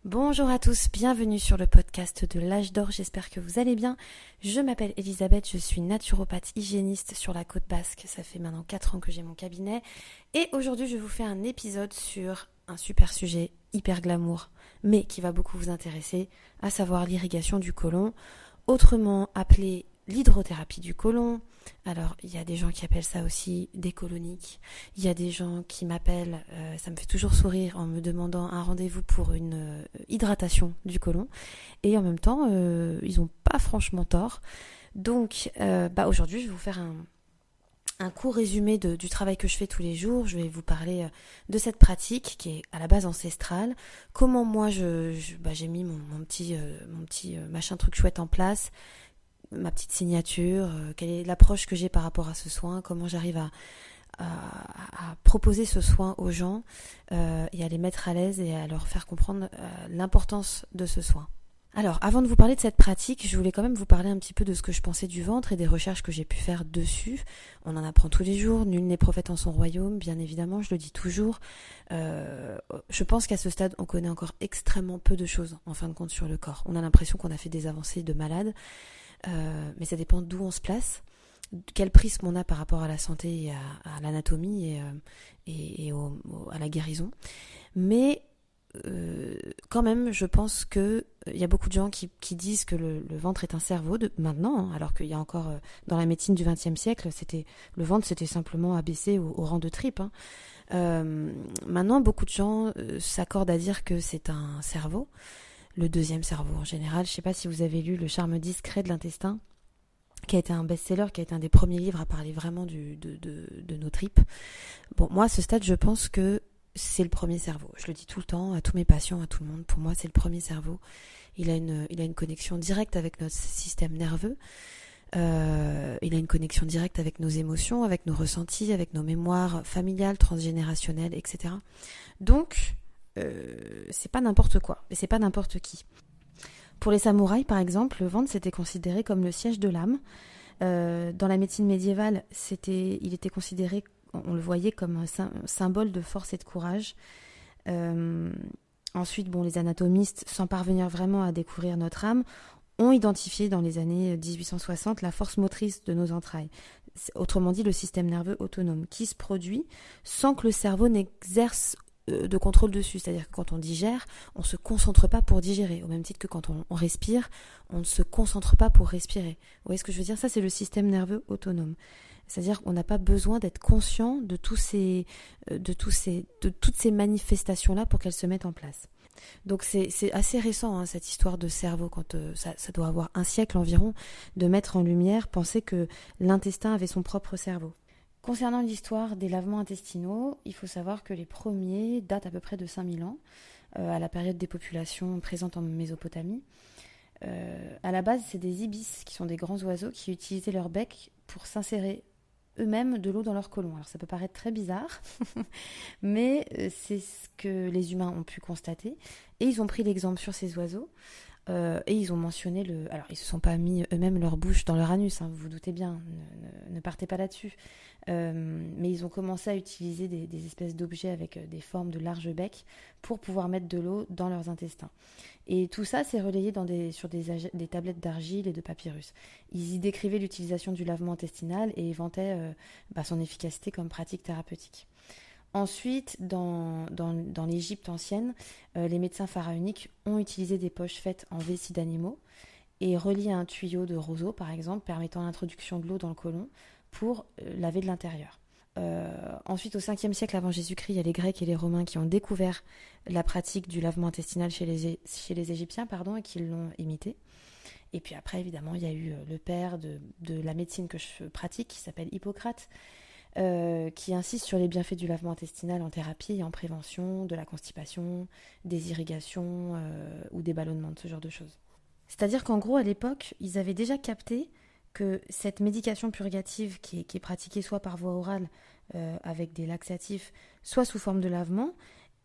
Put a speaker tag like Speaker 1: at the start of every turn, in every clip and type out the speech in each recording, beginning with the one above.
Speaker 1: Bonjour à tous, bienvenue sur le podcast de l'âge d'or, j'espère que vous allez bien. Je m'appelle Elisabeth, je suis naturopathe hygiéniste sur la côte basque, ça fait maintenant 4 ans que j'ai mon cabinet. Et aujourd'hui je vous fais un épisode sur un super sujet, hyper glamour, mais qui va beaucoup vous intéresser, à savoir l'irrigation du côlon, autrement appelée l'hydrothérapie du côlon. Alors, il y a des gens qui appellent ça aussi des coloniques. Il y a des gens qui m'appellent, ça me fait toujours sourire en me demandant un rendez-vous pour une hydratation du côlon. Et en même temps, ils n'ont pas franchement tort. Donc, aujourd'hui, je vais vous faire un court résumé du travail que je fais tous les jours. Je vais vous parler de cette pratique qui est à la base ancestrale. Comment moi, j'ai mis mon petit machin truc chouette en place, ma petite signature, quelle est l'approche que j'ai par rapport à ce soin, comment j'arrive à proposer ce soin aux gens et à les mettre à l'aise et à leur faire comprendre l'importance de ce soin. Alors, avant de vous parler de cette pratique, je voulais quand même vous parler un petit peu de ce que je pensais du ventre et des recherches que j'ai pu faire dessus. On en apprend tous les jours, nul n'est prophète en son royaume, bien évidemment, je le dis toujours. Je pense qu'à ce stade, on connaît encore extrêmement peu de choses, en fin de compte, sur le corps. On a l'impression qu'on a fait des avancées de malade, mais ça dépend d'où on se place, quel prisme on a par rapport à la santé et à l'anatomie et à la guérison. Mais quand même, je pense que il y a beaucoup de gens qui disent que le ventre est un cerveau maintenant, hein, alors qu'il y a encore dans la médecine du XXe siècle, le ventre c'était simplement abaissé au rang de tripe. Hein. Maintenant, beaucoup de gens s'accordent à dire que c'est un cerveau, le deuxième cerveau en général. Je ne sais pas si vous avez lu Le charme discret de l'intestin, qui a été un best-seller, qui a été un des premiers livres à parler vraiment de nos tripes. Bon, moi, à ce stade, je pense que c'est le premier cerveau. Je le dis tout le temps à tous mes patients, à tout le monde. Pour moi, c'est le premier cerveau. Il a une connexion directe avec notre système nerveux. Il a une connexion directe avec nos émotions, avec nos ressentis, avec nos mémoires familiales, transgénérationnelles, etc. Donc, c'est pas n'importe quoi, et c'est pas n'importe qui. Pour les samouraïs, par exemple, le ventre c'était considéré comme le siège de l'âme. Dans la médecine médiévale, il était considéré, on le voyait comme un symbole de force et de courage. Ensuite, les anatomistes, sans parvenir vraiment à découvrir notre âme, ont identifié dans les années 1860 la force motrice de nos entrailles. Autrement dit, le système nerveux autonome qui se produit sans que le cerveau n'exerce de contrôle dessus. C'est-à-dire que quand on digère, on ne se concentre pas pour digérer. Au même titre que quand on respire, on ne se concentre pas pour respirer. Vous voyez ce que je veux dire ? Ça, c'est le système nerveux autonome. C'est-à-dire qu'on n'a pas besoin d'être conscient de toutes ces manifestations-là pour qu'elles se mettent en place. Donc c'est assez récent, hein, cette histoire de cerveau, quand ça doit avoir un siècle environ, de mettre en lumière, penser que l'intestin avait son propre cerveau. Concernant l'histoire des lavements intestinaux, il faut savoir que les premiers datent à peu près de 5000 ans, à la période des populations présentes en Mésopotamie. À la base, c'est des ibis, qui sont des grands oiseaux qui utilisaient leur bec pour s'insérer eux-mêmes de l'eau dans leur côlon. Alors ça peut paraître très bizarre, mais c'est ce que les humains ont pu constater. Et ils ont pris l'exemple sur ces oiseaux. Et ils ont mentionné Alors, ils se sont pas mis eux-mêmes leur bouche dans leur anus, hein, vous vous doutez bien, ne partez pas là-dessus. Mais ils ont commencé à utiliser des espèces d'objets avec des formes de larges becs pour pouvoir mettre de l'eau dans leurs intestins. Et tout ça s'est relayé sur des tablettes d'argile et de papyrus. Ils y décrivaient l'utilisation du lavement intestinal et vantaient son efficacité comme pratique thérapeutique. Ensuite, dans l'Égypte ancienne, les médecins pharaoniques ont utilisé des poches faites en vessie d'animaux et reliées à un tuyau de roseau, par exemple, permettant l'introduction de l'eau dans le côlon pour laver de l'intérieur. Ensuite, au 5e siècle avant Jésus-Christ, il y a les Grecs et les Romains qui ont découvert la pratique du lavement intestinal chez les Égyptiens et qui l'ont imité. Et puis après, évidemment, il y a eu le père de la médecine que je pratique, qui s'appelle Hippocrate, qui insiste sur les bienfaits du lavement intestinal en thérapie et en prévention de la constipation, des irrigations ou des ballonnements, de ce genre de choses. C'est-à-dire qu'en gros, à l'époque, ils avaient déjà capté que cette médication purgative qui est pratiquée soit par voie orale avec des laxatifs, soit sous forme de lavement,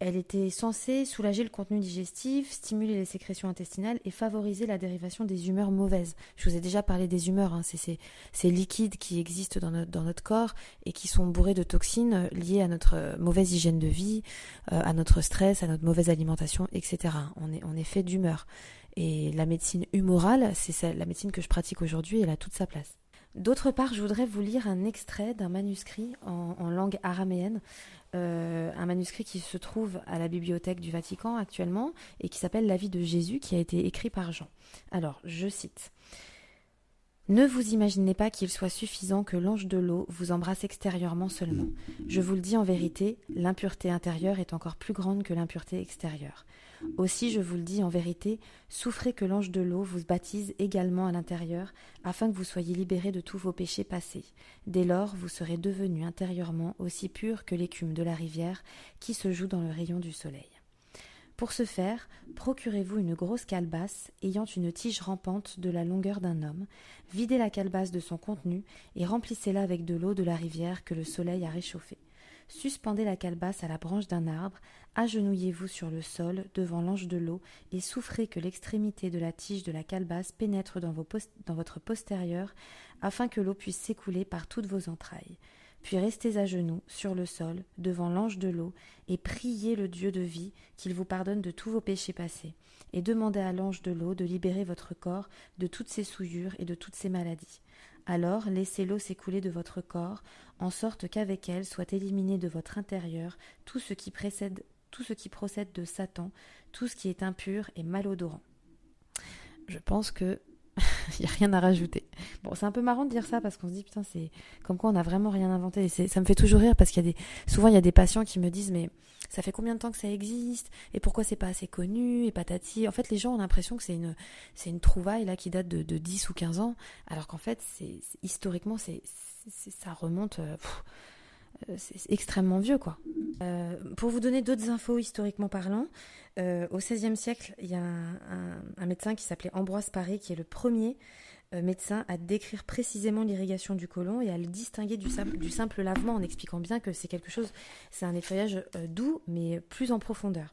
Speaker 1: Elle était censée soulager le contenu digestif, stimuler les sécrétions intestinales et favoriser la dérivation des humeurs mauvaises. Je vous ai déjà parlé des humeurs, c'est ces liquides qui existent dans notre corps et qui sont bourrés de toxines liées à notre mauvaise hygiène de vie, à notre stress, à notre mauvaise alimentation, etc. On est fait d'humeur. Et la médecine humorale, la médecine que je pratique aujourd'hui, elle a toute sa place. D'autre part, je voudrais vous lire un extrait d'un manuscrit en langue araméenne, un manuscrit qui se trouve à la bibliothèque du Vatican actuellement et qui s'appelle La vie de Jésus, qui a été écrit par Jean. Alors, je cite. Ne vous imaginez pas qu'il soit suffisant que l'ange de l'eau vous embrasse extérieurement seulement. Je vous le dis en vérité, l'impureté intérieure est encore plus grande que l'impureté extérieure. Aussi, je vous le dis en vérité, souffrez que l'ange de l'eau vous baptise également à l'intérieur, afin que vous soyez libérés de tous vos péchés passés. Dès lors, vous serez devenus intérieurement aussi purs que l'écume de la rivière qui se joue dans le rayon du soleil. Pour ce faire, procurez-vous une grosse calebasse ayant une tige rampante de la longueur d'un homme, videz la calebasse de son contenu et remplissez-la avec de l'eau de la rivière que le soleil a réchauffée. Suspendez la calebasse à la branche d'un arbre, agenouillez-vous sur le sol devant l'ange de l'eau et souffrez que l'extrémité de la tige de la calebasse pénètre dans votre postérieur afin que l'eau puisse s'écouler par toutes vos entrailles. Puis restez à genoux sur le sol devant l'ange de l'eau et priez le Dieu de vie qu'il vous pardonne de tous vos péchés passés et demandez à l'ange de l'eau de libérer votre corps de toutes ses souillures et de toutes ses maladies. Alors laissez l'eau s'écouler de votre corps en sorte qu'avec elle soit éliminé de votre intérieur tout ce qui procède de Satan, tout ce qui est impur et malodorant. Je pense que il n'y a rien à rajouter. Bon, c'est un peu marrant de dire ça parce qu'on se dit putain, c'est comme quoi on n'a vraiment rien inventé. Et ça me fait toujours rire parce souvent il y a des patients qui me disent mais ça fait combien de temps que ça existe et pourquoi c'est pas assez connu et patati. En fait, les gens ont l'impression que c'est une trouvaille là qui date de 10 ou 15 ans alors qu'en fait historiquement ça remonte c'est extrêmement vieux quoi. Pour vous donner d'autres infos historiquement parlant, au XVIe siècle, il y a un médecin qui s'appelait Ambroise Paré qui est le premier médecin à décrire précisément l'irrigation du côlon et à le distinguer du simple lavement en expliquant bien que c'est un nettoyage doux mais plus en profondeur.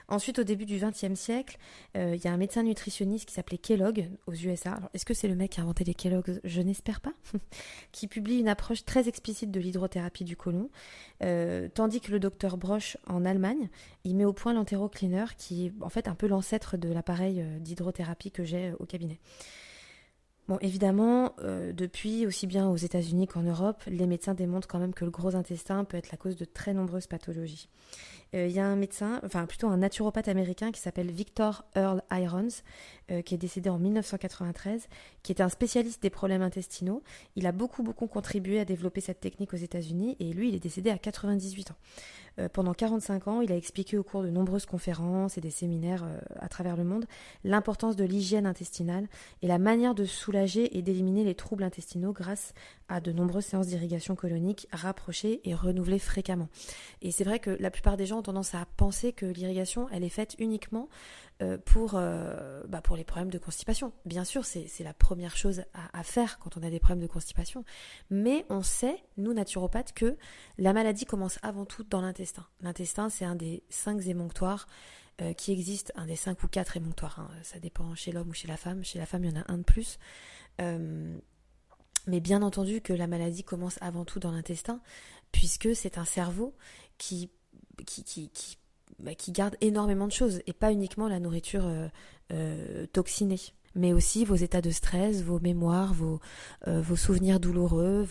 Speaker 1: Ensuite, au début du XXe siècle, il y a un médecin nutritionniste qui s'appelait Kellogg aux USA. Alors, est-ce que c'est le mec qui a inventé les Kellogg's ? Je n'espère pas. Qui publie une approche très explicite de l'hydrothérapie du côlon, tandis que le docteur Broch en Allemagne, il met au point l'entérocleaner qui est en fait un peu l'ancêtre de l'appareil d'hydrothérapie que j'ai au cabinet. Bon, évidemment, depuis, aussi bien aux États-Unis qu'en Europe, les médecins démontrent quand même que le gros intestin peut être la cause de très nombreuses pathologies. Il y a un naturopathe américain qui s'appelle Victor Earl Irons, qui est décédé en 1993, qui était un spécialiste des problèmes intestinaux. Il a beaucoup contribué à développer cette technique aux États-Unis et lui, il est décédé à 98 ans. Pendant 45 ans, il a expliqué au cours de nombreuses conférences et des séminaires à travers le monde l'importance de l'hygiène intestinale et la manière de soulager et d'éliminer les troubles intestinaux grâce à de nombreuses séances d'irrigation colonique rapprochées et renouvelées fréquemment. Et c'est vrai que la plupart des gens ont tendance à penser que l'irrigation, elle est faite uniquement pour les problèmes de constipation. Bien sûr, c'est la première chose à faire quand on a des problèmes de constipation. Mais on sait, nous naturopathes, que la maladie commence avant tout dans l'intestin. L'intestin, c'est un des 5 émonctoires qui existent, un des 5 ou 4 émonctoires. Hein. Ça dépend chez l'homme ou chez la femme. Chez la femme, il y en a un de plus. Mais bien entendu que la maladie commence avant tout dans l'intestin, puisque c'est un cerveau qui garde énormément de choses, et pas uniquement la nourriture toxinée, mais aussi vos états de stress, vos mémoires, vos souvenirs douloureux,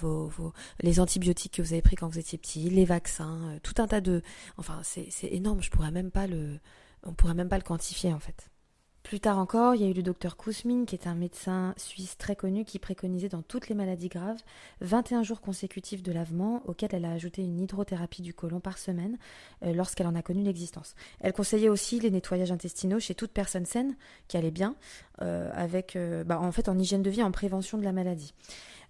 Speaker 1: les antibiotiques que vous avez pris quand vous étiez petit, les vaccins, tout un tas de... Enfin, c'est énorme, on pourrait même pas le quantifier en fait. Plus tard encore, il y a eu le docteur Kousmine, qui est un médecin suisse très connu qui préconisait dans toutes les maladies graves 21 jours consécutifs de lavement auxquels elle a ajouté une hydrothérapie du côlon par semaine lorsqu'elle en a connu l'existence. Elle conseillait aussi les nettoyages intestinaux chez toute personne saine qui allait bien, en hygiène de vie, en prévention de la maladie.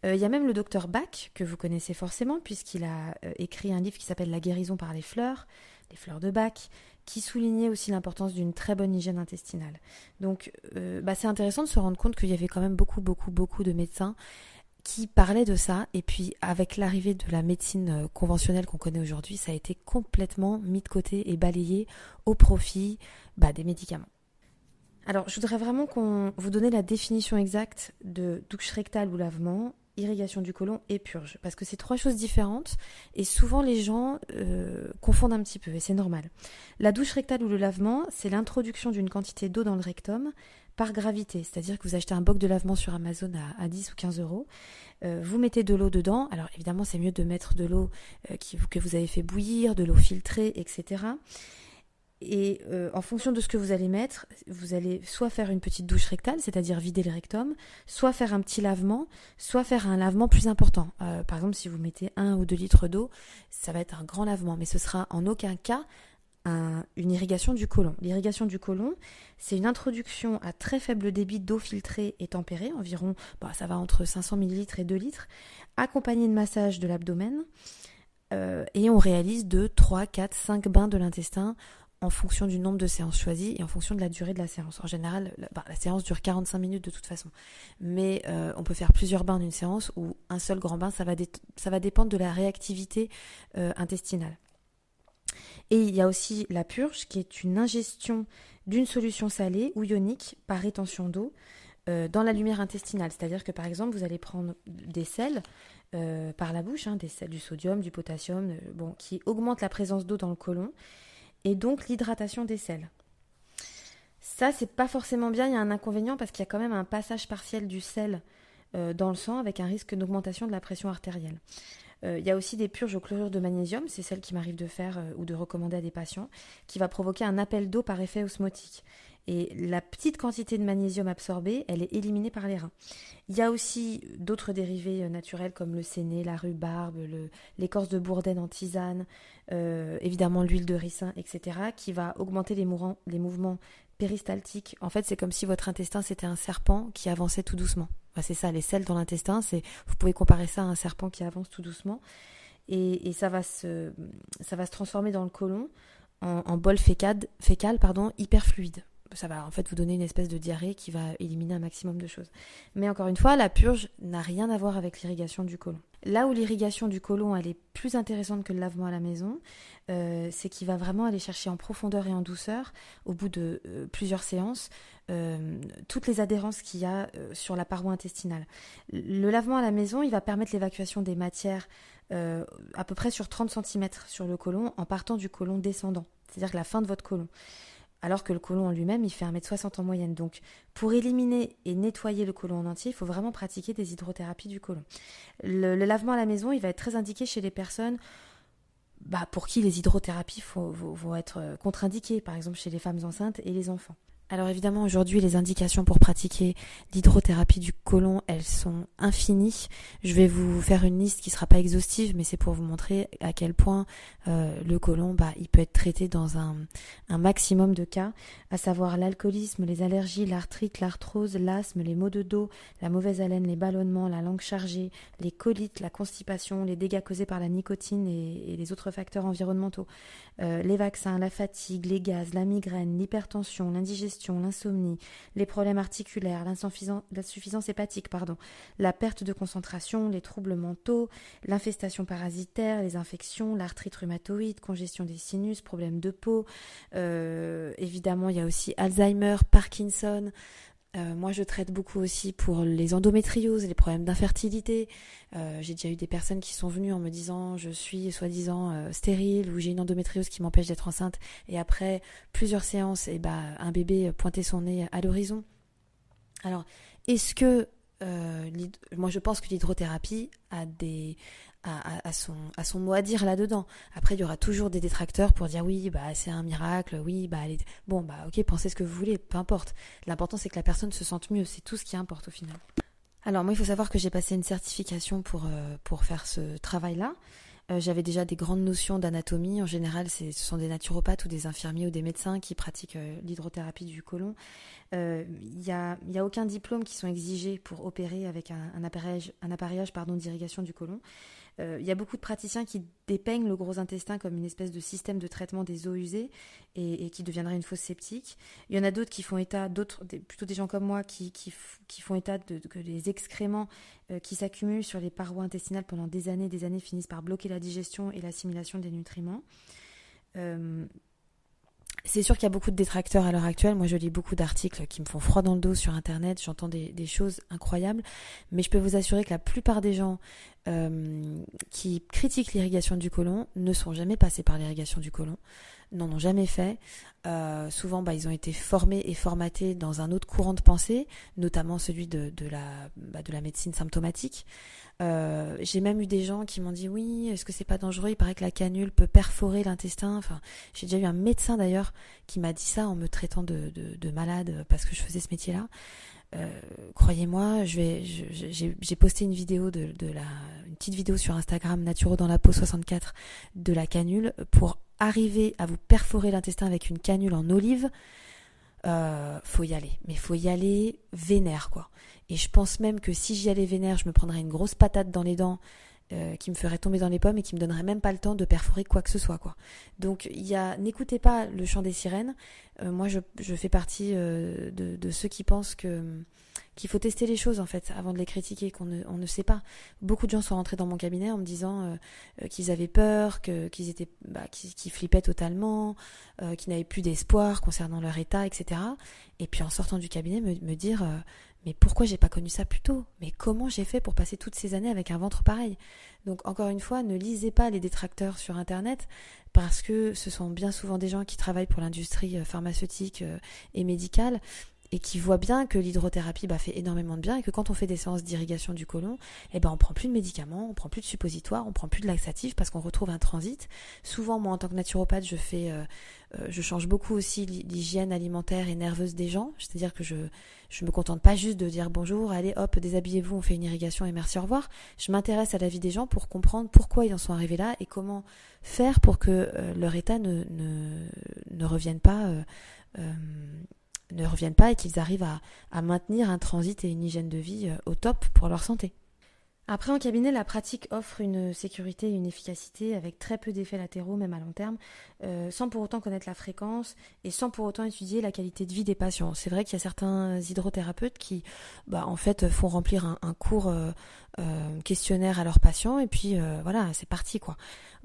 Speaker 1: Il y a même le docteur Bach, que vous connaissez forcément, puisqu'il a écrit un livre qui s'appelle La guérison par les fleurs de Bach, qui soulignait aussi l'importance d'une très bonne hygiène intestinale. Donc c'est intéressant de se rendre compte qu'il y avait quand même beaucoup de médecins qui parlait de ça. Et puis avec l'arrivée de la médecine conventionnelle qu'on connaît aujourd'hui, ça a été complètement mis de côté et balayé au profit des médicaments. Alors, je voudrais vraiment vous donner la définition exacte de douche rectale ou lavement, irrigation du côlon et purge. Parce que c'est 3 choses différentes et souvent les gens confondent un petit peu et c'est normal. La douche rectale ou le lavement, c'est l'introduction d'une quantité d'eau dans le rectum par gravité. C'est-à-dire que vous achetez un boc de lavement sur Amazon à 10 ou 15 euros. Vous mettez de l'eau dedans. Alors évidemment, c'est mieux de mettre de l'eau que vous avez fait bouillir, de l'eau filtrée, etc. Et en fonction de ce que vous allez mettre, vous allez soit faire une petite douche rectale, c'est-à-dire vider le rectum, soit faire un petit lavement, soit faire un lavement plus important. Par exemple, si vous mettez 1 ou 2 litres d'eau, ça va être un grand lavement, mais ce sera en aucun cas une irrigation du côlon. L'irrigation du côlon, c'est une introduction à très faible débit d'eau filtrée et tempérée, environ, ça va entre 500 ml et 2 litres, accompagné de massage de l'abdomen, et on réalise 2, 3, 4, 5 bains de l'intestin en fonction du nombre de séances choisies et en fonction de la durée de la séance. En général, la séance dure 45 minutes de toute façon. Mais on peut faire plusieurs bains d'une séance ou un seul grand bain, ça va dépendre de la réactivité intestinale. Et il y a aussi la purge qui est une ingestion d'une solution salée ou ionique par rétention d'eau dans la lumière intestinale. C'est-à-dire que par exemple, vous allez prendre des sels par la bouche, des sels, du sodium, du potassium, qui augmentent la présence d'eau dans le côlon. Et donc l'hydratation des selles. Ça, c'est pas forcément bien, il y a un inconvénient parce qu'il y a quand même un passage partiel du sel dans le sang avec un risque d'augmentation de la pression artérielle. Il y a aussi des purges au chlorure de magnésium, c'est celle qui m'arrive de faire ou de recommander à des patients, qui va provoquer un appel d'eau par effet osmotique. Et la petite quantité de magnésium absorbée, elle est éliminée par les reins. Il y a aussi d'autres dérivés naturels comme le séné, la rhubarbe, l'écorce de bourdaine en tisane, évidemment l'huile de ricin, etc., qui va augmenter les mouvements péristaltiques. En fait, c'est comme si votre intestin, c'était un serpent qui avançait tout doucement. C'est ça, les selles dans l'intestin, vous pouvez comparer ça à un serpent qui avance tout doucement. Et ça va se transformer dans le côlon en bol fécal, hyper fluide. Ça va en fait vous donner une espèce de diarrhée qui va éliminer un maximum de choses. Mais encore une fois, la purge n'a rien à voir avec l'irrigation du côlon. Là où l'irrigation du côlon elle est plus intéressante que le lavement à la maison, c'est qu'il va vraiment aller chercher en profondeur et en douceur, au bout de plusieurs séances, toutes les adhérences qu'il y a sur la paroi intestinale. Le lavement à la maison, il va permettre l'évacuation des matières à peu près sur 30 cm sur le côlon en partant du côlon descendant, c'est-à-dire que la fin de votre côlon. Alors que le côlon en lui-même, il fait 1,60 m en moyenne. Donc, pour éliminer et nettoyer le côlon en entier, il faut vraiment pratiquer des hydrothérapies du côlon. Le lavement à la maison, il va être très indiqué chez les personnes pour qui les hydrothérapies vont être contre-indiquées, par exemple chez les femmes enceintes et les enfants. Alors évidemment, aujourd'hui, les indications pour pratiquer l'hydrothérapie du côlon, elles sont infinies. Je vais vous faire une liste qui ne sera pas exhaustive, mais c'est pour vous montrer à quel point le côlon, il peut être traité dans un maximum de cas, à savoir l'alcoolisme, les allergies, l'arthrite, l'arthrose, l'asthme, les maux de dos, la mauvaise haleine, les ballonnements, la langue chargée, les colites, la constipation, les dégâts causés par la nicotine et les autres facteurs environnementaux, les vaccins, la fatigue, les gaz, la migraine, l'hypertension, l'indigestion, l'insomnie, les problèmes articulaires, l'insuffisance hépatique, la perte de concentration, les troubles mentaux, l'infestation parasitaire, les infections, l'arthrite rhumatoïde, congestion des sinus, problèmes de peau. Évidemment, il y a aussi Alzheimer, Parkinson. Moi, je traite beaucoup aussi pour les endométrioses, les problèmes d'infertilité. J'ai déjà eu des personnes qui sont venues en me disant je suis soi-disant stérile ou j'ai une endométriose qui m'empêche d'être enceinte. Et après plusieurs séances, un bébé pointait son nez à l'horizon. Alors, est-ce que moi je pense que l'hydrothérapie a son mot à dire là-dedans. Après, il y aura toujours des détracteurs pour dire oui, c'est un miracle, oui, ok, pensez ce que vous voulez, peu importe. L'important, c'est que la personne se sente mieux, c'est tout ce qui importe au final. Alors moi, il faut savoir que j'ai passé une certification pour faire ce travail-là. J'avais déjà des grandes notions d'anatomie. En général, ce sont des naturopathes ou des infirmiers ou des médecins qui pratiquent l'hydrothérapie du côlon. Il y a aucun diplôme qui sont exigés pour opérer avec un appareillage d'irrigation du côlon. Il y a beaucoup de praticiens qui dépeignent le gros intestin comme une espèce de système de traitement des eaux usées et qui deviendrait une fosse septique. Il y en a d'autres qui font état, plutôt des gens comme moi, qui font état que les excréments qui s'accumulent sur les parois intestinales pendant des années finissent par bloquer la digestion et l'assimilation des nutriments. C'est sûr qu'il y a beaucoup de détracteurs à l'heure actuelle. Moi, je lis beaucoup d'articles qui me font froid dans le dos sur Internet. J'entends des choses incroyables. Mais je peux vous assurer que la plupart des gens qui critiquent l'irrigation du côlon ne sont jamais passés par l'irrigation du côlon, n'en ont jamais fait. Souvent, ils ont été formés et formatés dans un autre courant de pensée, notamment celui de la médecine symptomatique. J'ai même eu des gens qui m'ont dit oui, est-ce que c'est pas dangereux, il paraît que la canule peut perforer l'intestin. Enfin, j'ai déjà eu un médecin d'ailleurs qui m'a dit ça en me traitant de malade parce que je faisais ce métier-là. Croyez-moi, j'ai posté une vidéo une petite vidéo sur Instagram, Naturo dans la peau 64, de la canule. Pour arriver à vous perforer l'intestin avec une canule en olive, faut y aller. Mais faut y aller vénère, quoi. Et je pense même que si j'y allais vénère, je me prendrais une grosse patate dans les dents qui me ferait tomber dans les pommes et qui me donnerait même pas le temps de perforer quoi que ce soit, quoi. Donc n'écoutez pas le chant des sirènes. Moi je fais partie de ceux qui pensent qu'il faut tester les choses en fait avant de les critiquer, on ne sait pas. Beaucoup de gens sont rentrés dans mon cabinet en me disant qu'ils avaient peur, qu'ils étaient qu'ils flippaient totalement, qu'ils n'avaient plus d'espoir concernant leur état, etc. Et puis en sortant du cabinet me dire mais pourquoi j'ai pas connu ça plus tôt ? Mais comment j'ai fait pour passer toutes ces années avec un ventre pareil ? Donc encore une fois, ne lisez pas les détracteurs sur Internet parce que ce sont bien souvent des gens qui travaillent pour l'industrie pharmaceutique et médicale et qui voient bien que l'hydrothérapie fait énormément de bien et que quand on fait des séances d'irrigation du côlon, on prend plus de médicaments, on prend plus de suppositoires, on prend plus de laxatifs parce qu'on retrouve un transit. Souvent, moi en tant que naturopathe, je change beaucoup aussi l'hygiène alimentaire et nerveuse des gens, c'est-à-dire que je me contente pas juste de dire bonjour, allez hop, déshabillez-vous, on fait une irrigation et merci, au revoir. Je m'intéresse à la vie des gens pour comprendre pourquoi ils en sont arrivés là et comment faire pour que leur état ne revienne pas et qu'ils arrivent à maintenir un transit et une hygiène de vie au top pour leur santé. Après, en cabinet, la pratique offre une sécurité et une efficacité avec très peu d'effets latéraux, même à long terme, sans pour autant connaître la fréquence et sans pour autant étudier la qualité de vie des patients. C'est vrai qu'il y a certains hydrothérapeutes qui, en fait, font remplir un court questionnaire à leurs patients et puis voilà, c'est parti, quoi.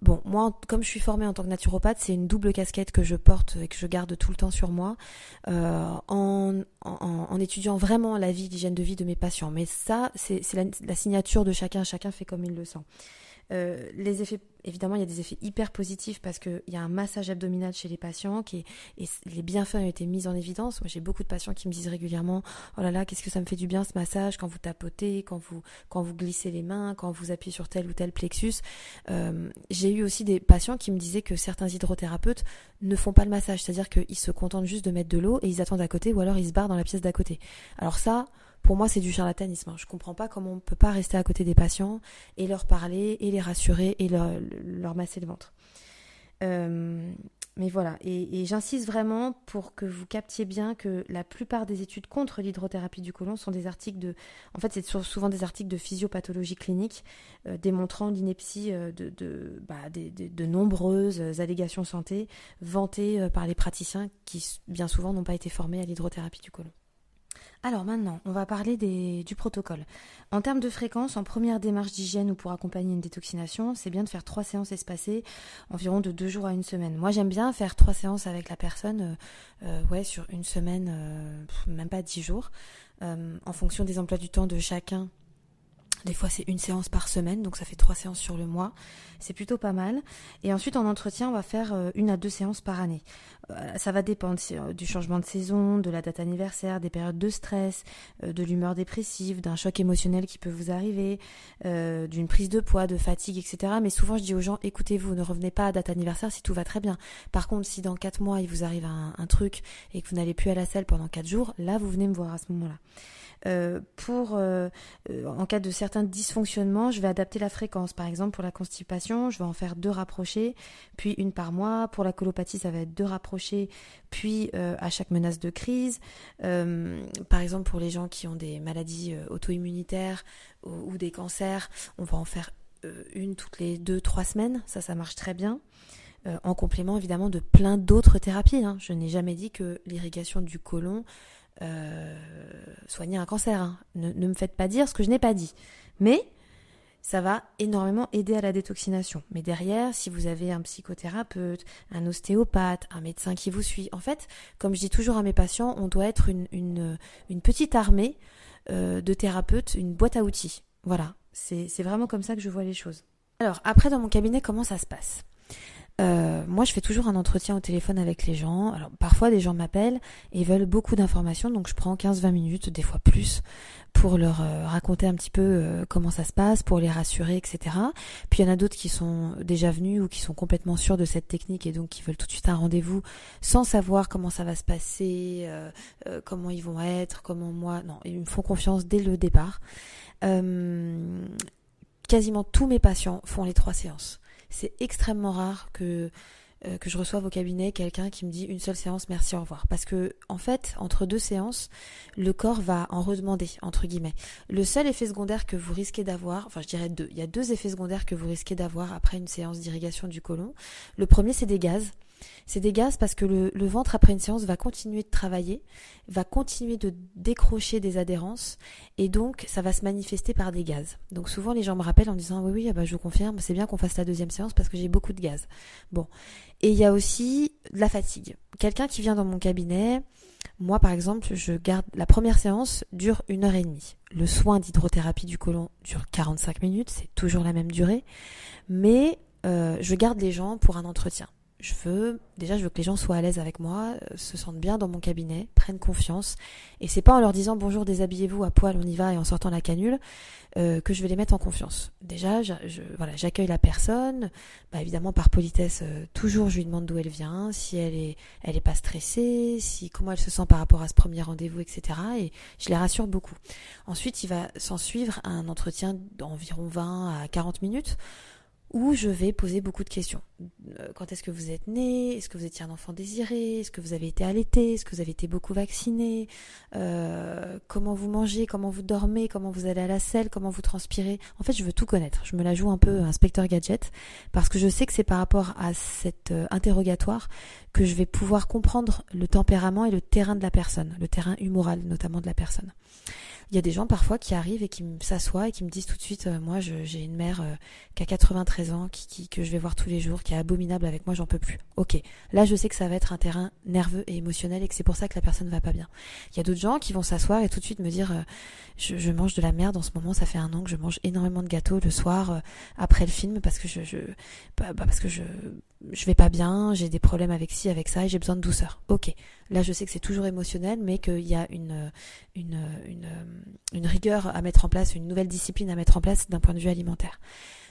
Speaker 1: Bon, moi, comme je suis formée en tant que naturopathe, c'est une double casquette que je porte et que je garde tout le temps sur moi, en étudiant vraiment la vie, l'hygiène de vie de mes patients. Mais ça, c'est la signature de chacun fait comme il le sent. Les effets, évidemment, il y a des effets hyper positifs parce qu'il y a un massage abdominal chez les patients et les bienfaits ont été mis en évidence. Moi, j'ai beaucoup de patients qui me disent régulièrement « Oh là là, qu'est-ce que ça me fait du bien ce massage quand vous tapotez, quand vous glissez les mains, quand vous appuyez sur tel ou tel plexus. » J'ai eu aussi des patients qui me disaient que certains hydrothérapeutes ne font pas le massage, c'est-à-dire qu'ils se contentent juste de mettre de l'eau et ils attendent à côté ou alors ils se barrent dans la pièce d'à côté. Alors ça, pour moi, c'est du charlatanisme. Je comprends pas comment on peut pas rester à côté des patients et leur parler et les rassurer et leur masser le ventre. Mais voilà, et j'insiste vraiment pour que vous captiez bien que la plupart des études contre l'hydrothérapie du côlon sont des articles en fait, c'est souvent des articles de physiopathologie clinique démontrant l'ineptie de nombreuses allégations santé vantées par les praticiens qui, bien souvent, n'ont pas été formés à l'hydrothérapie du côlon. Alors maintenant, on va parler du protocole. En termes de fréquence, en première démarche d'hygiène ou pour accompagner une détoxination, c'est bien de faire 3 séances espacées, environ de 2 jours à 1 semaine. Moi, j'aime bien faire 3 séances avec la personne sur 1 semaine, même pas 10 jours, en fonction des emplois du temps de chacun. Des fois, c'est 1 séance par semaine, donc ça fait 3 séances sur le mois. C'est plutôt pas mal. Et ensuite, en entretien, on va faire 1 à 2 séances par année. Ça va dépendre du changement de saison, de la date anniversaire, des périodes de stress, de l'humeur dépressive, d'un choc émotionnel qui peut vous arriver, d'une prise de poids, de fatigue, etc. Mais souvent, je dis aux gens, écoutez-vous, ne revenez pas à date anniversaire si tout va très bien. Par contre, si dans 4 mois, il vous arrive un truc et que vous n'allez plus à la salle pendant 4 jours, là, vous venez me voir à ce moment-là. En cas de certains dysfonctionnements, je vais adapter la fréquence. Par exemple, pour la constipation, je vais en faire 2 rapprochées, puis 1 par mois. Pour la colopathie, ça va être 2 rapprochées, puis à chaque menace de crise. Par exemple, pour les gens qui ont des maladies auto-immunitaires ou des cancers, on va en faire une toutes les 2-3 semaines, ça marche très bien. En complément évidemment de plein d'autres thérapies. Hein. Je n'ai jamais dit que l'irrigation du côlon soignait un cancer. Hein. Ne me faites pas dire ce que je n'ai pas dit. Mais ça va énormément aider à la détoxination. Mais derrière, si vous avez un psychothérapeute, un ostéopathe, un médecin qui vous suit, en fait, comme je dis toujours à mes patients, on doit être une petite armée de thérapeutes, une boîte à outils. Voilà, c'est vraiment comme ça que je vois les choses. Alors, après, dans mon cabinet, comment ça se passe ? Moi, je fais toujours un entretien au téléphone avec les gens. Alors, parfois, des gens m'appellent et veulent beaucoup d'informations, donc je prends 15-20 minutes, des fois plus, pour leur raconter un petit peu comment ça se passe, pour les rassurer, etc. Puis, il y en a d'autres qui sont déjà venus ou qui sont complètement sûrs de cette technique et donc qui veulent tout de suite un rendez-vous sans savoir comment ça va se passer, comment ils vont être, comment moi... Non, ils me font confiance dès le départ. Quasiment tous mes patients font les 3 séances. C'est extrêmement rare que je reçoive au cabinet quelqu'un qui me dit une seule séance, merci, au revoir. Parce que, en fait, entre 2 séances, le corps va en redemander, entre guillemets. Le seul effet secondaire que vous risquez d'avoir, enfin je dirais 2, il y a 2 effets secondaires que vous risquez d'avoir après une séance d'irrigation du côlon. Le premier, c'est des gaz. C'est des gaz parce que le ventre, après une séance, va continuer de travailler, va continuer de décrocher des adhérences et donc ça va se manifester par des gaz. Donc souvent les gens me rappellent en disant oui, je vous confirme, c'est bien qu'on fasse la 2e séance parce que j'ai beaucoup de gaz. Bon, et il y a aussi de la fatigue. Quelqu'un qui vient dans mon cabinet, moi par exemple, je garde la première séance dure 1h30. Le soin d'hydrothérapie du côlon dure 45 minutes, c'est toujours la même durée, mais je garde les gens pour un entretien. Je veux que les gens soient à l'aise avec moi, se sentent bien dans mon cabinet, prennent confiance. Et c'est pas en leur disant bonjour, déshabillez-vous, à poil, on y va et en sortant la canule que je vais les mettre en confiance. Déjà, j'accueille la personne. Évidemment, par politesse, toujours je lui demande d'où elle vient, si elle est pas stressée, comment elle se sent par rapport à ce premier rendez-vous, etc. Et je les rassure beaucoup. Ensuite, il va s'en suivre un entretien d'environ 20 à 40 minutes. Où je vais poser beaucoup de questions. Quand est-ce que vous êtes né ? Est-ce que vous étiez un enfant désiré ? Est-ce que vous avez été allaité ? Est-ce que vous avez été beaucoup vacciné ? Comment vous mangez ? Comment vous dormez ? Comment vous allez à la selle ? Comment vous transpirez ? En fait, je veux tout connaître. Je me la joue un peu inspecteur gadget parce que je sais que c'est par rapport à cet interrogatoire que je vais pouvoir comprendre le tempérament et le terrain de la personne, le terrain humoral notamment de la personne. Il y a des gens parfois qui arrivent et qui s'assoient et qui me disent tout de suite moi j'ai une mère qui a 93 ans que je vais voir tous les jours, qui est abominable avec moi, j'en peux plus. Ok, là je sais que ça va être un terrain nerveux et émotionnel et que c'est pour ça que la personne va pas bien. Il y a d'autres gens qui vont s'asseoir et tout de suite me dire je mange de la merde en ce moment, ça fait 1 an que je mange énormément de gâteaux le soir après le film parce que je vais pas bien, j'ai des problèmes avec ci, avec ça et j'ai besoin de douceur. Ok, là je sais que c'est toujours émotionnel mais qu'il y a une rigueur à mettre en place, une nouvelle discipline à mettre en place d'un point de vue alimentaire.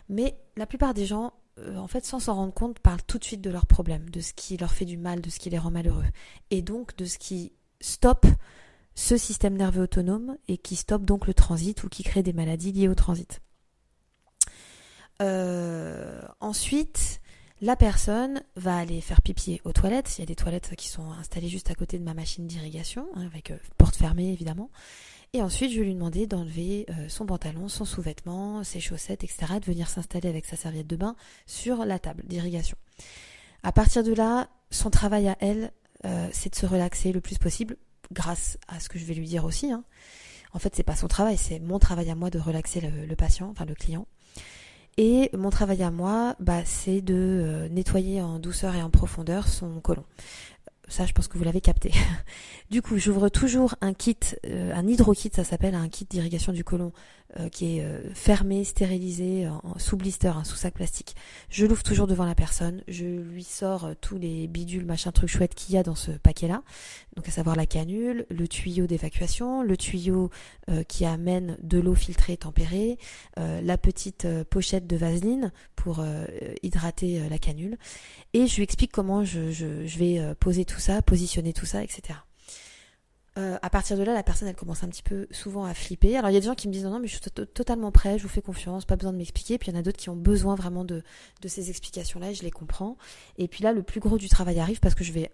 Speaker 1: Mais la plupart des gens, en fait, sans s'en rendre compte, parlent tout de suite de leurs problèmes, de ce qui leur fait du mal, de ce qui les rend malheureux. Et donc de ce qui stoppe ce système nerveux autonome et qui stoppe donc le transit ou qui crée des maladies liées au transit. Ensuite, la personne va aller faire pipi aux toilettes. Il y a des toilettes qui sont installées juste à côté de ma machine d'irrigation, avec porte fermée évidemment. Et ensuite, je vais lui demander d'enlever son pantalon, son sous-vêtement, ses chaussettes, etc. de venir s'installer avec sa serviette de bain sur la table d'irrigation. À partir de là, son travail à elle, c'est de se relaxer le plus possible, grâce à ce que je vais lui dire aussi. Hein. En fait, c'est pas son travail, c'est mon travail à moi de relaxer le patient, enfin le client. Et mon travail à moi, c'est de nettoyer en douceur et en profondeur son côlon. Ça, je pense que vous l'avez capté. Du coup, j'ouvre toujours un kit, un hydro-kit, ça s'appelle, un kit d'irrigation du côlon qui est fermé, stérilisé, sous blister, sous sac plastique. Je l'ouvre toujours devant la personne, je lui sors tous les bidules, machin, trucs chouettes qu'il y a dans ce paquet-là. Donc à savoir la canule, le tuyau d'évacuation, le tuyau qui amène de l'eau filtrée et tempérée, la petite pochette de vaseline pour hydrater la canule. Et je lui explique comment je vais poser tout ça, positionner tout ça, etc. À partir de là, la personne, elle commence un petit peu souvent à flipper. Alors, il y a des gens qui me disent non, mais je suis totalement prêt, je vous fais confiance, pas besoin de m'expliquer. Puis, il y en a d'autres qui ont besoin vraiment de ces explications-là et je les comprends. Et puis là, le plus gros du travail arrive parce que je vais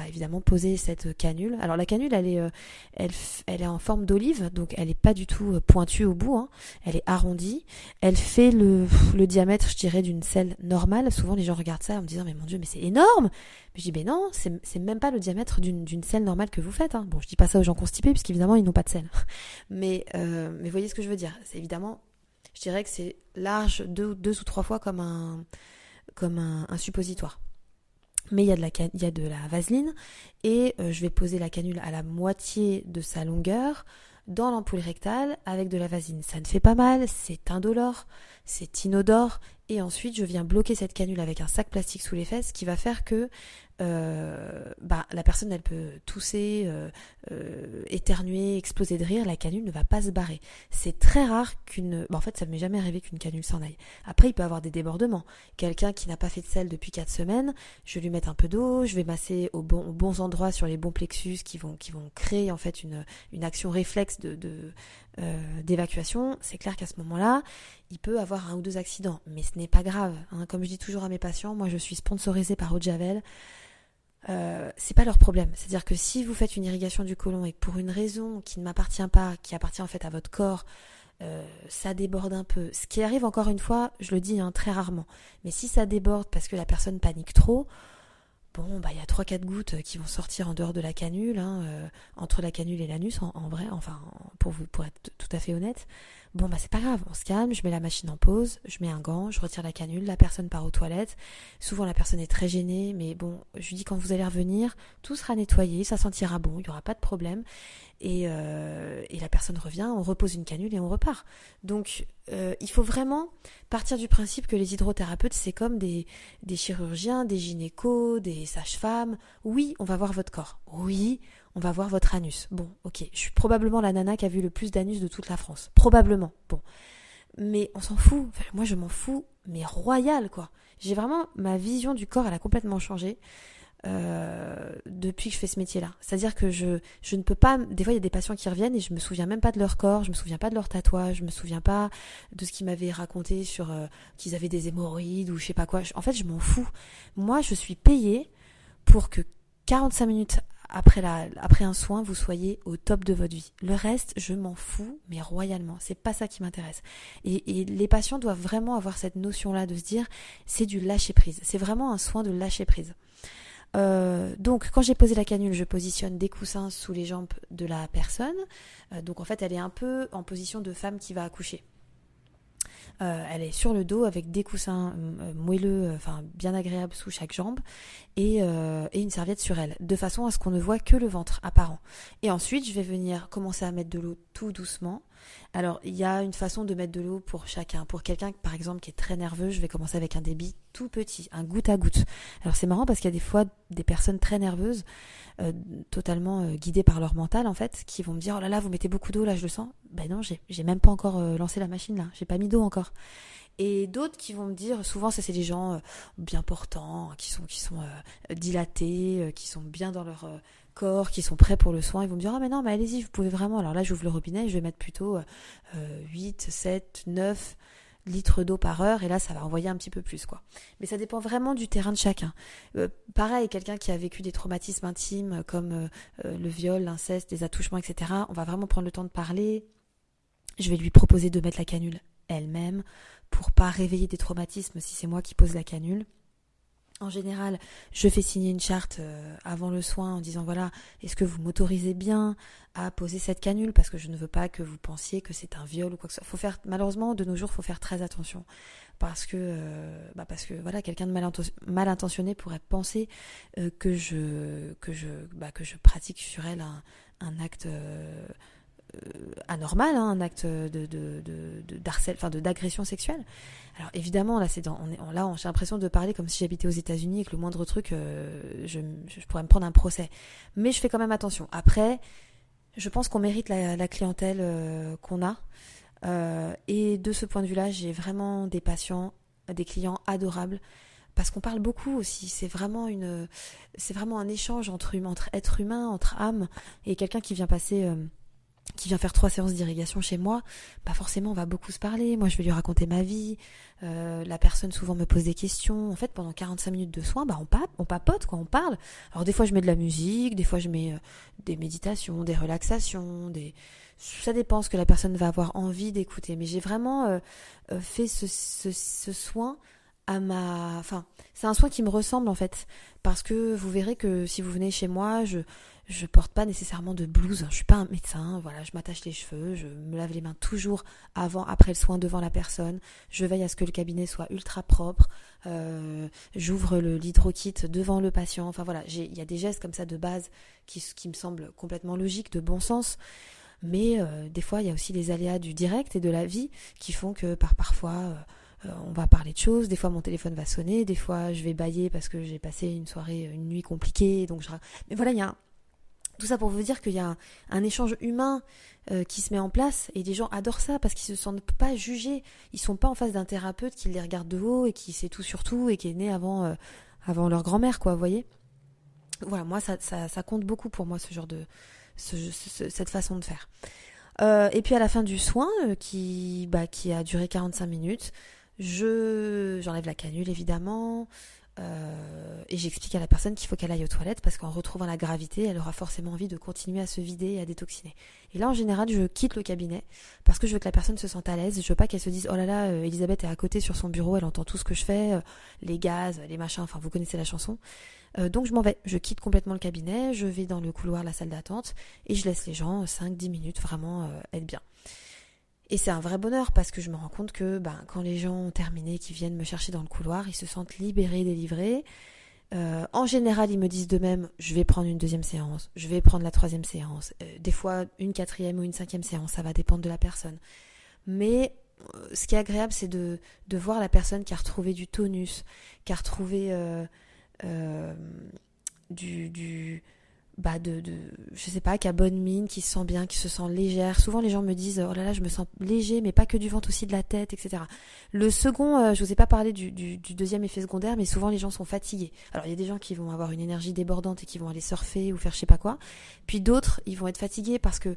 Speaker 1: évidemment poser cette canule. Alors la canule, elle est en forme d'olive, donc elle n'est pas du tout pointue au bout, hein. Elle est arrondie. Elle fait le diamètre, je dirais, d'une selle normale. Souvent les gens regardent ça en me disant mais mon Dieu, mais c'est énorme. Mais je dis mais non, c'est même pas le diamètre d'une selle normale que vous faites, hein. Bon, je dis pas ça aux gens constipés puisqu'évidemment ils n'ont pas de selle. Mais vous voyez ce que je veux dire. C'est évidemment, je dirais que c'est large 2 ou 3 fois comme un suppositoire. Mais il y a de la vaseline et je vais poser la canule à la moitié de sa longueur dans l'ampoule rectale avec de la vaseline. Ça ne fait pas mal, c'est indolore, c'est inodore et ensuite je viens bloquer cette canule avec un sac plastique sous les fesses qui va faire que la personne elle peut tousser, éternuer, exploser de rire, la canule ne va pas se barrer. C'est très rare en fait ça ne m'est jamais arrivé qu'une canule s'en aille. Après il peut y avoir des débordements. Quelqu'un qui n'a pas fait de selle depuis 4 semaines, je vais lui mettre un peu d'eau, je vais masser aux bons endroits sur les bons plexus qui vont créer en fait une action réflexe d'évacuation. C'est clair qu'à ce moment-là, il peut avoir 1 ou 2 accidents, mais ce n'est pas grave, hein. Comme je dis toujours à mes patients, moi je suis sponsorisée par Eau de Javel. C'est pas leur problème. C'est-à-dire que si vous faites une irrigation du côlon et que pour une raison qui ne m'appartient pas, qui appartient en fait à votre corps, ça déborde un peu. Ce qui arrive encore une fois, je le dis très rarement. Mais si ça déborde parce que la personne panique trop, il y a 3-4 gouttes qui vont sortir en dehors de la canule, entre la canule et l'anus, en vrai, pour être tout à fait honnête. C'est pas grave, on se calme, je mets la machine en pause, je mets un gant, je retire la canule, la personne part aux toilettes. Souvent la personne est très gênée, mais je lui dis quand vous allez revenir, tout sera nettoyé, ça sentira bon, il n'y aura pas de problème. Et la personne revient, on repose une canule et on repart. Donc il faut vraiment partir du principe que les hydrothérapeutes c'est comme des chirurgiens, des gynécos, des sages-femmes. Oui, on va voir votre corps. Oui, on va voir votre anus. Bon, ok, je suis probablement la nana qui a vu le plus d'anus de toute la France. Probablement. Bon, mais on s'en fout. Enfin, moi je m'en fous, mais royal quoi. J'ai vraiment, ma vision du corps elle a complètement changé. Depuis que je fais ce métier-là. C'est-à-dire que je ne peux pas... Des fois, il y a des patients qui reviennent et je me souviens même pas de leur corps, je me souviens pas de leur tatouage, je me souviens pas de ce qu'ils m'avaient raconté sur qu'ils avaient des hémorroïdes ou je sais pas quoi. En fait, je m'en fous. Moi, je suis payée pour que 45 minutes après un soin, vous soyez au top de votre vie. Le reste, je m'en fous, mais royalement. C'est pas ça qui m'intéresse. Et les patients doivent vraiment avoir cette notion-là de se dire, c'est du lâcher-prise. C'est vraiment un soin de lâcher-prise. Donc quand j'ai posé la canule, je positionne des coussins sous les jambes de la personne. Donc en fait elle est un peu en position de femme qui va accoucher. Elle est sur le dos avec des coussins moelleux, bien agréables sous chaque jambe et une serviette sur elle, de façon à ce qu'on ne voit que le ventre apparent. Et ensuite je vais venir commencer à mettre de l'eau tout doucement. Alors il y a une façon de mettre de l'eau pour chacun. Pour quelqu'un par exemple qui est très nerveux, je vais commencer avec un débit tout petit, un goutte à goutte. Alors c'est marrant parce qu'il y a des fois des personnes très nerveuses, totalement guidées par leur mental en fait, qui vont me dire oh là là vous mettez beaucoup d'eau là je le sens. Ben non j'ai même pas encore lancé la machine là, j'ai pas mis d'eau encore. Et d'autres qui vont me dire, souvent ça c'est des gens bien portants, qui sont dilatés, qui sont bien dans leur corps, qui sont prêts pour le soin, ils vont me dire ah mais non mais allez-y vous pouvez vraiment. Alors là j'ouvre le robinet, je vais mettre plutôt 8, 7, 9 litres d'eau par heure et là ça va envoyer un petit peu plus quoi. Mais ça dépend vraiment du terrain de chacun. Pareil, quelqu'un qui a vécu des traumatismes intimes comme le viol, l'inceste, les attouchements, etc. On va vraiment prendre le temps de parler. Je vais lui proposer de mettre la canule elle-même pour pas réveiller des traumatismes si c'est moi qui pose la canule. En général, je fais signer une charte avant le soin en disant voilà, est-ce que vous m'autorisez bien à poser cette canule parce que je ne veux pas que vous pensiez que c'est un viol ou quoi que ce soit. Malheureusement, de nos jours, faut faire très attention parce que voilà, quelqu'un de mal intentionné pourrait penser que je pratique sur elle un acte anormal, un acte d'agression sexuelle. Alors évidemment là j'ai l'impression de parler comme si j'habitais aux États-Unis et que le moindre truc je pourrais me prendre un procès. Mais je fais quand même attention. Après, je pense qu'on mérite la clientèle qu'on a. Et de ce point de vue-là, j'ai vraiment des clients adorables. Parce qu'on parle beaucoup aussi, c'est vraiment un échange entre êtres humains, entre âmes, et quelqu'un qui vient passer qui vient faire 3 séances d'irrigation chez moi, bah forcément on va beaucoup se parler. Moi je vais lui raconter ma vie, la personne souvent me pose des questions. En fait pendant 45 minutes de soins, bah on papote quoi, on parle. Alors des fois je mets de la musique, des fois je mets des méditations, des relaxations, ça dépend ce que la personne va avoir envie d'écouter. Mais j'ai vraiment fait ce soin enfin c'est un soin qui me ressemble en fait, parce que vous verrez que si vous venez chez moi, je porte pas nécessairement de blouse, je suis pas un médecin, voilà, je m'attache les cheveux, je me lave les mains toujours avant, après le soin, devant la personne, je veille à ce que le cabinet soit ultra propre, j'ouvre l'hydrokit devant le patient, enfin voilà, il y a des gestes comme ça de base qui me semblent complètement logiques, de bon sens, mais des fois il y a aussi les aléas du direct et de la vie qui font que parfois on va parler de choses, des fois mon téléphone va sonner, des fois je vais bâiller parce que j'ai passé une nuit compliquée, mais voilà, il y a tout ça pour vous dire qu'il y a un échange humain qui se met en place, et les gens adorent ça parce qu'ils se sentent pas jugés. Ils sont pas en face d'un thérapeute qui les regarde de haut et qui sait tout sur tout et qui est né avant leur grand-mère, quoi, vous voyez. Voilà, moi ça compte beaucoup pour moi, ce genre de cette façon de faire. Et puis à la fin du soin, qui a duré 45 minutes, j'enlève la canule évidemment. Et j'explique à la personne qu'il faut qu'elle aille aux toilettes parce qu'en retrouvant la gravité, elle aura forcément envie de continuer à se vider et à détoxiner. Et là, en général, je quitte le cabinet parce que je veux que la personne se sente à l'aise. Je veux pas qu'elle se dise « Oh là là, Elisabeth est à côté sur son bureau, elle entend tout ce que je fais, les gaz, les machins, enfin vous connaissez la chanson. » Donc je m'en vais, je quitte complètement le cabinet, je vais dans le couloir, la salle d'attente, et je laisse les gens 5-10 minutes vraiment être bien. Et c'est un vrai bonheur parce que je me rends compte que quand les gens ont terminé, qu'ils viennent me chercher dans le couloir, ils se sentent libérés, délivrés. En général, ils me disent d'eux-mêmes, je vais prendre une 2e séance, je vais prendre la 3e séance, des fois une 4e ou une 5e séance, ça va dépendre de la personne. Mais ce qui est agréable, c'est de voir la personne qui a retrouvé du tonus, qui a retrouvé je sais pas, qui a bonne mine, qui se sent bien, qui se sent légère. Souvent les gens me disent oh là là, je me sens léger, mais pas que du ventre, aussi de la tête, etc. Le second, je vous ai pas parlé du 2e effet secondaire, mais souvent les gens sont fatigués. Alors il y a des gens qui vont avoir une énergie débordante et qui vont aller surfer ou faire je sais pas quoi, puis d'autres ils vont être fatigués parce que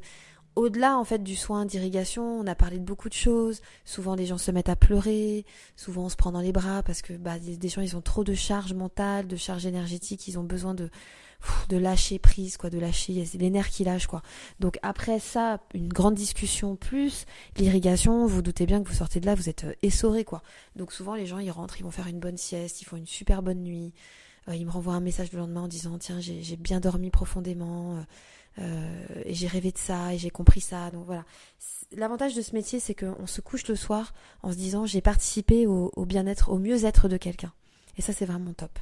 Speaker 1: au-delà en fait du soin d'irrigation, on a parlé de beaucoup de choses. Souvent les gens se mettent à pleurer, souvent on se prend dans les bras parce que des gens ils ont trop de charge mentale, de charge énergétique, ils ont besoin de lâcher prise, quoi, de lâcher, c'est les nerfs qui lâchent, quoi. Donc après ça, une grande discussion plus l'irrigation, vous doutez bien que vous sortez de là, vous êtes essorés, quoi. Donc souvent les gens ils rentrent, ils vont faire une bonne sieste, ils font une super bonne nuit, ils me renvoient un message le lendemain en disant tiens j'ai bien dormi profondément, et j'ai rêvé de ça et j'ai compris ça. Donc voilà, l'avantage de ce métier c'est qu'on se couche le soir en se disant j'ai participé au bien-être, au mieux-être de quelqu'un, et ça c'est vraiment top.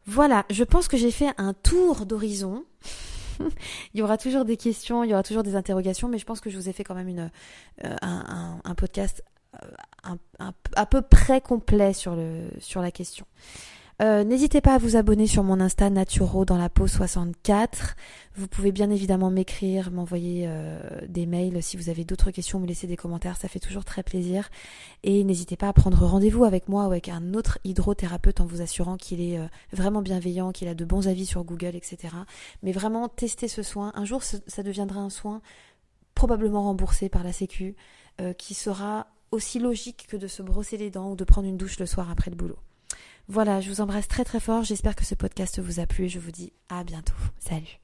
Speaker 1: Voilà, je pense que j'ai fait un tour d'horizon. Il y aura toujours des questions, il y aura toujours des interrogations, mais je pense que je vous ai fait quand même un podcast à peu près complet sur la question. N'hésitez pas à vous abonner sur mon Insta Naturo dans la peau 64. Vous pouvez bien évidemment m'écrire, m'envoyer des mails si vous avez d'autres questions, me laisser des commentaires, ça fait toujours très plaisir. Et n'hésitez pas à prendre rendez-vous avec moi ou avec un autre hydrothérapeute en vous assurant qu'il est vraiment bienveillant, qu'il a de bons avis sur Google, etc. Mais vraiment, testez ce soin. Un jour, ça deviendra un soin probablement remboursé par la Sécu, qui sera aussi logique que de se brosser les dents ou de prendre une douche le soir après le boulot. Voilà, je vous embrasse très très fort, j'espère que ce podcast vous a plu et je vous dis à bientôt. Salut.